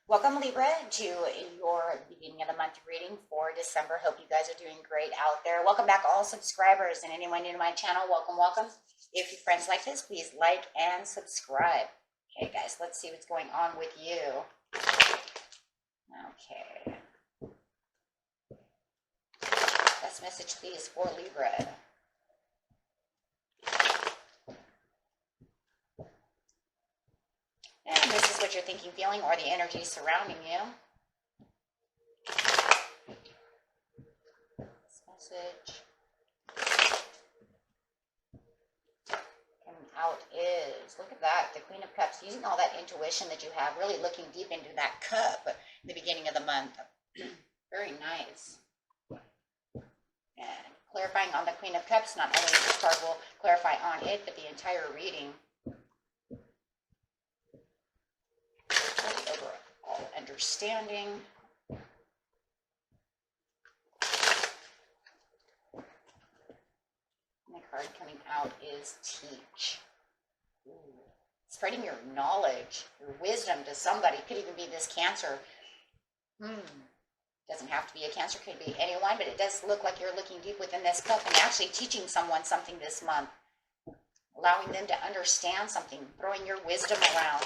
Welcome, Libra, to your beginning of the month reading for December. Hope you guys are doing great out there. Welcome back, all subscribers, and anyone new to my channel, welcome, welcome. If your friends like this, please like and subscribe. Okay, guys, let's see what's going on with you. Okay. Best message, please, for Libra. And this is what you're thinking, feeling, or the energy surrounding you. This message coming out is, look at that, the Queen of Cups, using all that intuition that you have, really looking deep into that cup in the beginning of the month. Very nice. And clarifying on the Queen of Cups, not only this card will clarify on it, but the entire reading. Overall understanding. And the card coming out is Teach. Ooh. Spreading your knowledge, your wisdom to somebody. Could even be this Cancer. Doesn't have to be a Cancer, could be anyone, but it does look like you're looking deep within this cup and actually teaching someone something this month. Allowing them to understand something, throwing your wisdom around.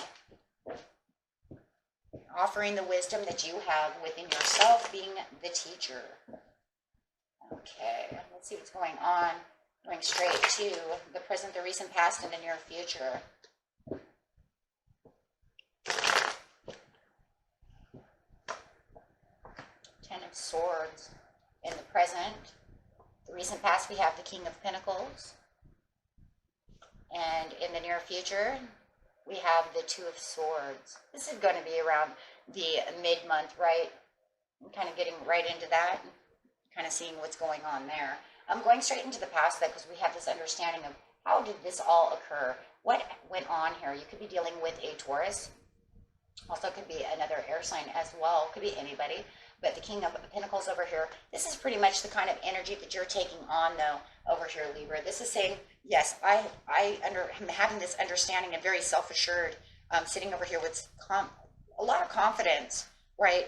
Offering the wisdom that you have within yourself, being the teacher. Okay, let's see what's going on. Going straight to the present, the recent past, and the near future. Ten of Swords in the present. The recent past, we have the King of Pentacles. And in the near future, we have the Two of Swords. This is going to be around the mid-month, right? I'm kind of getting right into that, kind of seeing what's going on there. I'm going straight into the past, though, because we have this understanding of how did this all occur? What went on here? You could be dealing with a Taurus. Also could be another air sign as well. Could be anybody. But the King of Pentacles over here, this is pretty much the kind of energy that you're taking on, though, over here, Libra. This is saying, yes, I'm having this understanding and very self-assured, sitting over here with a lot of confidence, right?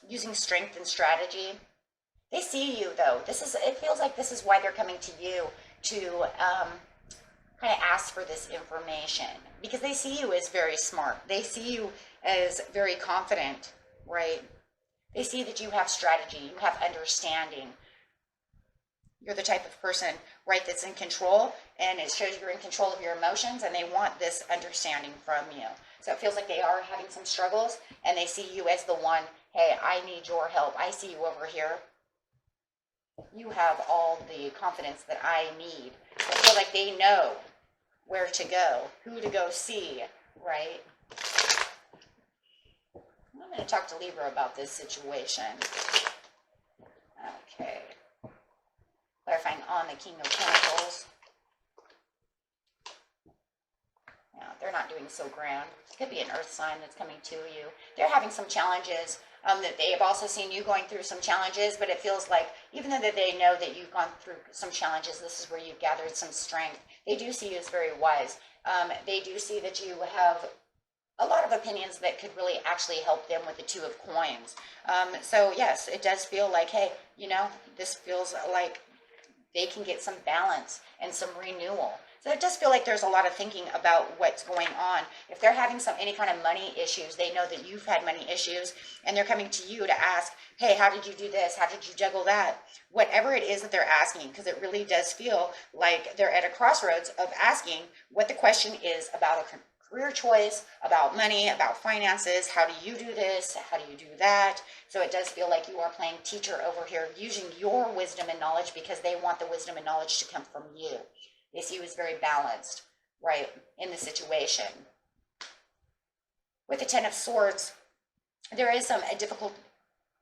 Using strength and strategy. They see you, though. It feels like this is why they're coming to you to kind of ask for this information, because they see you as very smart. They see you as very confident, right? They see that you have strategy, you have understanding. You're the type of person, right, that's in control, and it shows you're in control of your emotions, and they want this understanding from you. So it feels like they are having some struggles, and they see you as the one, hey, I need your help. I see you over here. You have all the confidence that I need. I feel like they know where to go, who to go see, right? I'm going to talk to Libra about this situation. Okay. Clarifying on the King of Pentacles. Now, they're not doing so grand. It could be an earth sign that's coming to you. They're having some challenges. That they have also seen you going through some challenges, but it feels like even though that they know that you've gone through some challenges, this is where you've gathered some strength. They do see you as very wise. They do see that you have a lot of opinions that could really actually help them with the Two of Coins. So yes, it does feel like, hey, this feels like they can get some balance and some renewal. So it does feel like there's a lot of thinking about what's going on. If they're having any kind of money issues, they know that you've had money issues, and they're coming to you to ask, hey, how did you do this? How did you juggle that? Whatever it is that they're asking, because it really does feel like they're at a crossroads of asking what the question is about a career choice, about money, about finances. How do you do this? How do you do that? So it does feel like you are playing teacher over here, using your wisdom and knowledge, because they want the wisdom and knowledge to come from you. They see you as very balanced, right, in the situation. With the Ten of Swords, there is some difficult,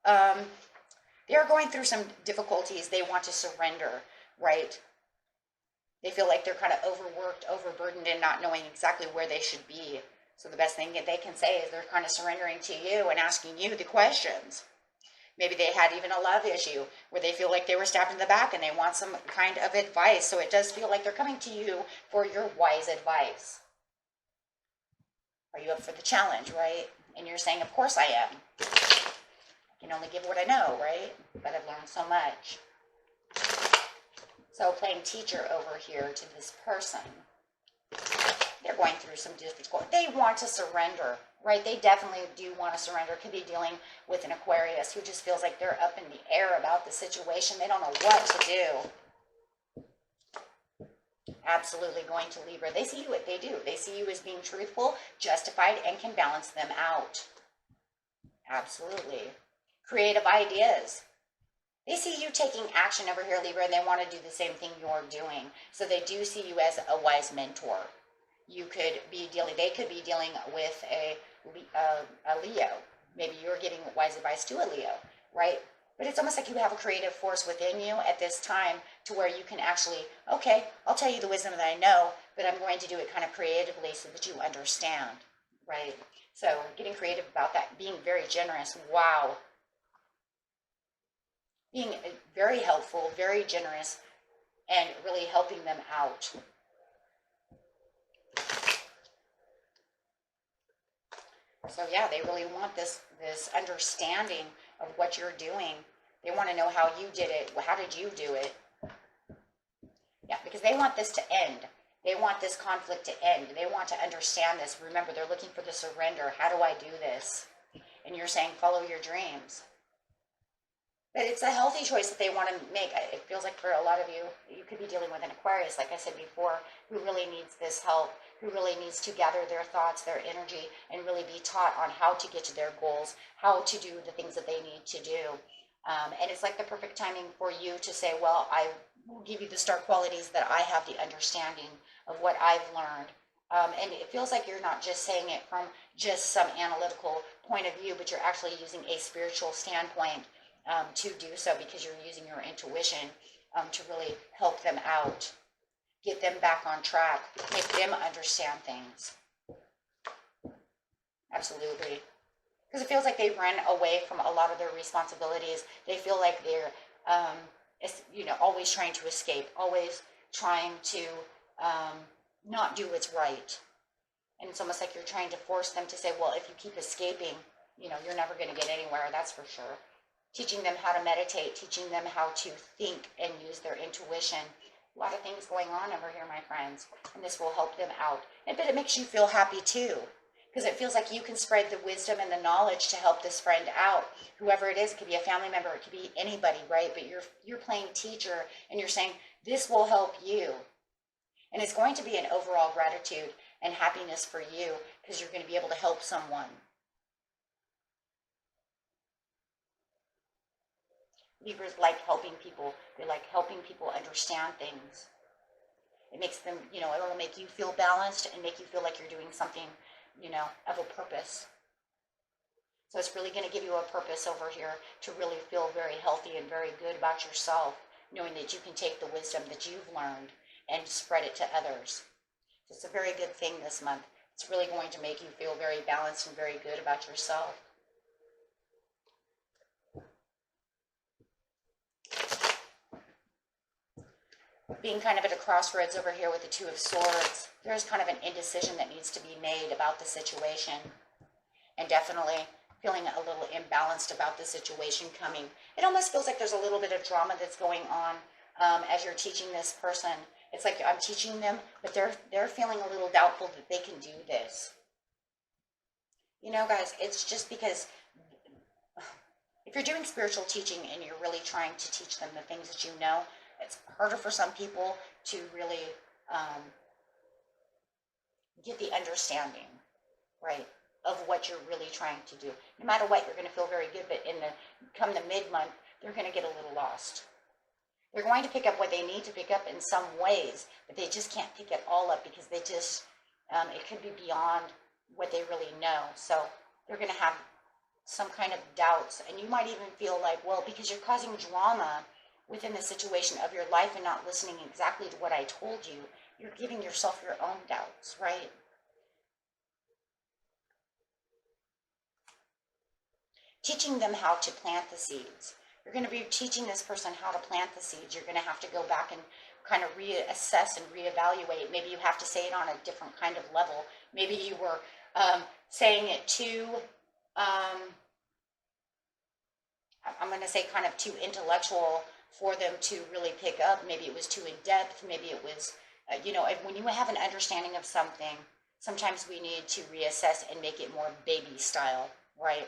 they're going through some difficulties. They want to surrender, right? They feel like they're kind of overworked, overburdened, and not knowing exactly where they should be. So the best thing that they can say is they're kind of surrendering to you and asking you the questions. Maybe they had even a love issue where they feel like they were stabbed in the back and they want some kind of advice. So it does feel like they're coming to you for your wise advice. Are you up for the challenge, right? And you're saying, of course I am. I can only give what I know, right? But I've learned so much. So playing teacher over here to this person. They're going through some difficult. They want to surrender, right? They definitely do want to surrender. Could be dealing with an Aquarius who just feels like they're up in the air about the situation. They don't know what to do. Absolutely going to Libra. They see you what they do. They see you as being truthful, justified, and can balance them out. Absolutely. Creative ideas. They see you taking action over here, Libra, and they want to do the same thing you're doing. So they do see you as a wise mentor. You could be dealing, they could be dealing with a Leo. Maybe you're giving wise advice to a Leo, right? But it's almost like you have a creative force within you at this time to where you can actually, okay, I'll tell you the wisdom that I know, but I'm going to do it kind of creatively so that you understand, right? So getting creative about that, being very generous. Wow. Being very helpful, very generous, and really helping them out. So yeah, they really want this understanding of what you're doing. They want to know how you did it. How did you do it? Yeah, because they want this to end. They want this conflict to end. They want to understand this. Remember, they're looking for the surrender. How do I do this? And you're saying, follow your dreams. But it's a healthy choice that they want to make. It feels like for a lot of you, you could be dealing with an Aquarius, like I said before, who really needs this help, who really needs to gather their thoughts, their energy, and really be taught on how to get to their goals, how to do the things that they need to do. And it's like the perfect timing for you to say, well, I will give you the star qualities that I have the understanding of what I've learned. And it feels like you're not just saying it from just some analytical point of view, but you're actually using a spiritual standpoint to do so, because you're using your intuition to really help them out, get them back on track, make them understand things. Absolutely. Because it feels like they run away from a lot of their responsibilities. They feel like they're, always trying to escape, always trying to not do what's right. And it's almost like you're trying to force them to say, well, if you keep escaping, you're never going to get anywhere, that's for sure. Teaching them how to meditate, teaching them how to think and use their intuition. A lot of things going on over here, my friends, and this will help them out. But it makes you feel happy too, because it feels like you can spread the wisdom and the knowledge to help this friend out. Whoever it is, it could be a family member, it could be anybody, right? But you're playing teacher, and you're saying, this will help you. And it's going to be an overall gratitude and happiness for you, because you're going to be able to help someone. Libras like helping people. They like helping people understand things. It makes them, it'll make you feel balanced and make you feel like you're doing something, of a purpose. So it's really going to give you a purpose over here to really feel very healthy and very good about yourself, knowing that you can take the wisdom that you've learned and spread it to others. So it's a very good thing this month. It's really going to make you feel very balanced and very good about yourself. Being kind of at a crossroads over here with the Two of Swords, there's kind of an indecision that needs to be made about the situation, and definitely feeling a little imbalanced about the situation coming. It almost feels like there's a little bit of drama that's going on as you're teaching this person. It's like I'm teaching them, but they're feeling a little doubtful that they can do this. Guys, it's just because if you're doing spiritual teaching and you're really trying to teach them the things that you know, it's harder for some people to really get the understanding, right, of what you're really trying to do. No matter what, you're going to feel very good, but come the mid-month, they're going to get a little lost. They're going to pick up what they need to pick up in some ways, but they just can't pick it all up because they just, it could be beyond what they really know. So they're going to have some kind of doubts, and you might even feel like, well, because you're causing drama within the situation of your life and not listening exactly to what I told you, you're giving yourself your own doubts, right? Teaching them how to plant the seeds. You're going to be teaching this person how to plant the seeds. You're going to have to go back and kind of reassess and reevaluate. Maybe you have to say it on a different kind of level. Maybe you were saying it too, I'm going to say kind of too intellectual for them to really pick up. Maybe it was too in depth. Maybe it was, when you have an understanding of something, sometimes we need to reassess and make it more baby style, right?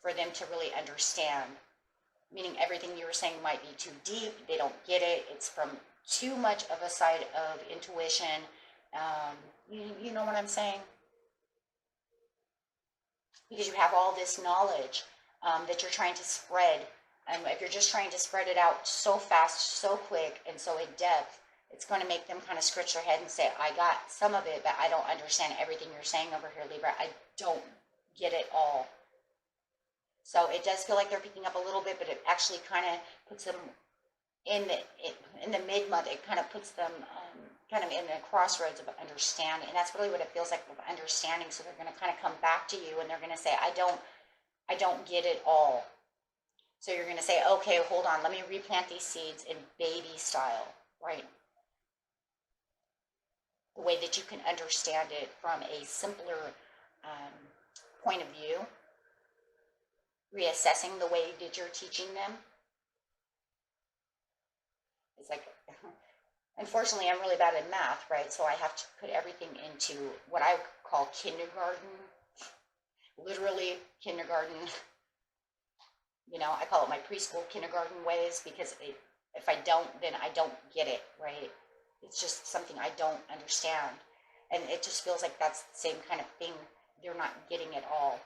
For them to really understand. Meaning everything you were saying might be too deep. They don't get it. It's from too much of a side of intuition. You know what I'm saying? Because you have all this knowledge that you're trying to spread. And if you're just trying to spread it out so fast, so quick, and so in depth, it's going to make them kind of scratch their head and say, I got some of it, but I don't understand everything you're saying over here, Libra. I don't get it all. So it does feel like they're picking up a little bit, but it actually kind of puts them in the mid-month. It kind of puts them kind of in the crossroads of understanding. And that's really what it feels like with understanding. So they're going to kind of come back to you and they're going to say, I don't get it all. So you're going to say, okay, hold on. Let me replant these seeds in baby style, right? The way that you can understand it from a simpler point of view. Reassessing the way that you're teaching them. It's like, unfortunately, I'm really bad at math, right? So I have to put everything into what I call kindergarten, literally kindergarten. I call it my preschool kindergarten ways, because if I don't, then I don't get it, right? It's just something I don't understand. And it just feels like that's the same kind of thing. They're not getting it all.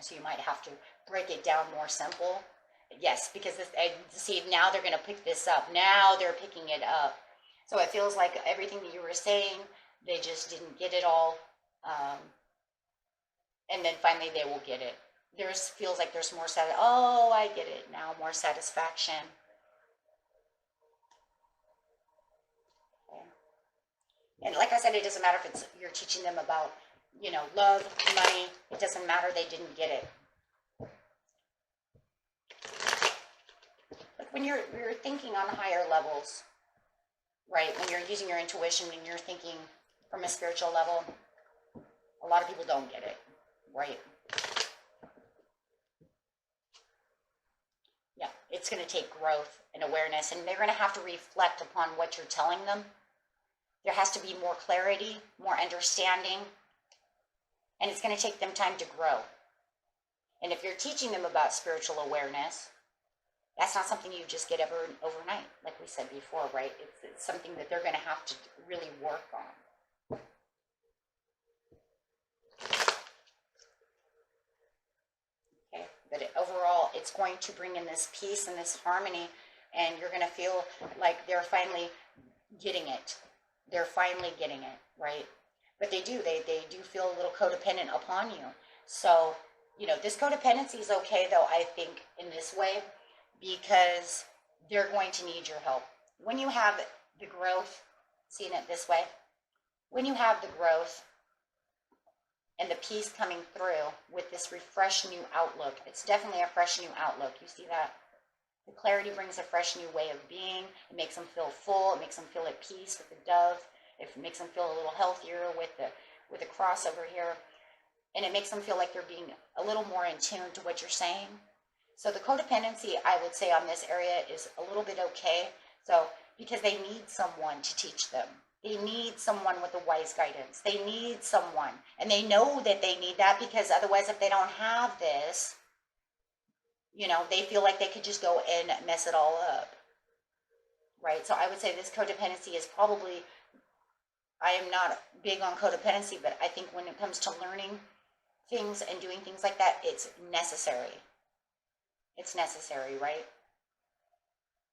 So you might have to break it down more simple. Yes, because see, now they're going to pick this up. Now they're picking it up. So it feels like everything that you were saying, they just didn't get it all. And then finally they will get it. Feels like there's more oh, I get it now, more satisfaction. Okay. And like I said, it doesn't matter if you're teaching them about, love, money. It doesn't matter. They didn't get it. Like when you're thinking on higher levels, right? When you're using your intuition and you're thinking from a spiritual level, a lot of people don't get it, right? Yeah, it's going to take growth and awareness, and they're going to have to reflect upon what you're telling them. There has to be more clarity, more understanding, and it's going to take them time to grow. And if you're teaching them about spiritual awareness, that's not something you just get overnight, like we said before, right? It's something that they're going to have to really work on. Okay, but overall, it's going to bring in this peace and this harmony, and you're going to feel like they're finally getting it. They're finally getting it, right? But they do feel a little codependent upon you. So, this codependency is okay, though, I think, in this way, because they're going to need your help. When you have the growth, seeing it this way, when you have the growth and the peace coming through with this refreshed new outlook, it's definitely a fresh new outlook. You see that? The clarity brings a fresh new way of being. It makes them feel full. It makes them feel at peace with the dove. It makes them feel a little healthier with the cross over here. And it makes them feel like they're being a little more in tune to what you're saying. So the codependency, I would say, on this area is a little bit okay. So, because they need someone to teach them. They need someone with a wise guidance. They need someone. And they know that they need that, because otherwise, if they don't have this, they feel like they could just go and mess it all up. Right? So I would say this codependency is probably, I am not big on codependency, but I think when it comes to learning things and doing things like that, it's necessary. It's necessary, right?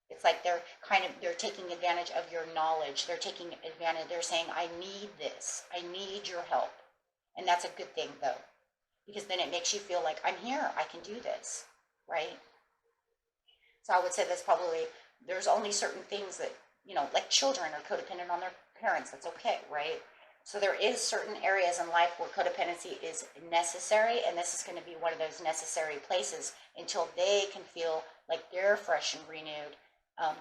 It's like they're taking advantage of your knowledge. They're taking advantage. They're saying, I need this. I need your help. And that's a good thing, though, because then it makes you feel like, I'm here. I can do this, right? So I would say there's only certain things that, like children are codependent on their parents. That's okay, right? So there is certain areas in life where codependency is necessary, and this is going to be one of those necessary places until they can feel like they're fresh and renewed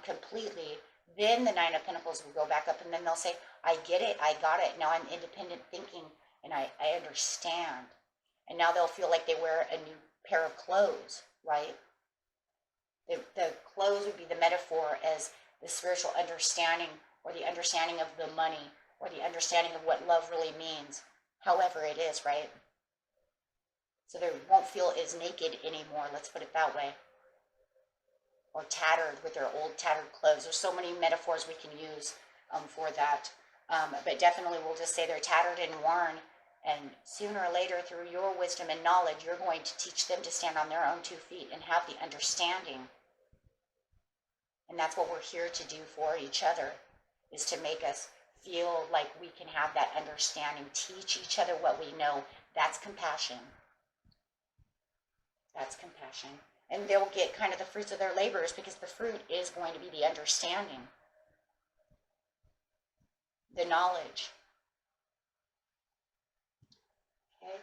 completely Then the Nine of Pentacles will go back up, and then they'll say, I get it, I got it. Now I'm independent thinking, and I understand. And now they'll feel like they wear a new pair of clothes, right? The clothes would be the metaphor as the spiritual understanding, or the understanding of the money, or the understanding of what love really means, however it is, right? So they won't feel as naked anymore, let's put it that way. Or tattered with their old tattered clothes. There's so many metaphors we can use for that. But definitely we'll just say they're tattered and worn. And sooner or later, through your wisdom and knowledge, you're going to teach them to stand on their own 2 feet and have the understanding. And that's what we're here to do for each other, is to make us feel like we can have that understanding, teach each other what we know. That's compassion. That's compassion. And they'll get kind of the fruits of their labors, because the fruit is going to be the understanding, the knowledge. Okay?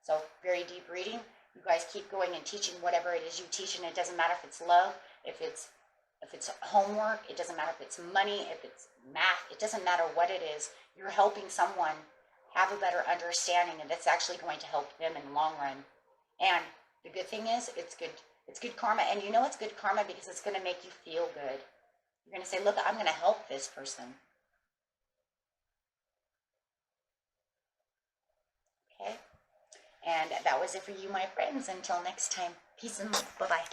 So, very deep reading. You guys keep going and teaching whatever it is you teach, and it doesn't matter if it's love, if it's homework, it doesn't matter if it's money, if it's math, it doesn't matter what it is. You're helping someone have a better understanding, and that's actually going to help them in the long run. And the good thing is, it's good karma. And you know it's good karma because it's going to make you feel good. You're going to say, look, I'm going to help this person. Okay? And that was it for you, my friends. Until next time, peace and love. Bye-bye.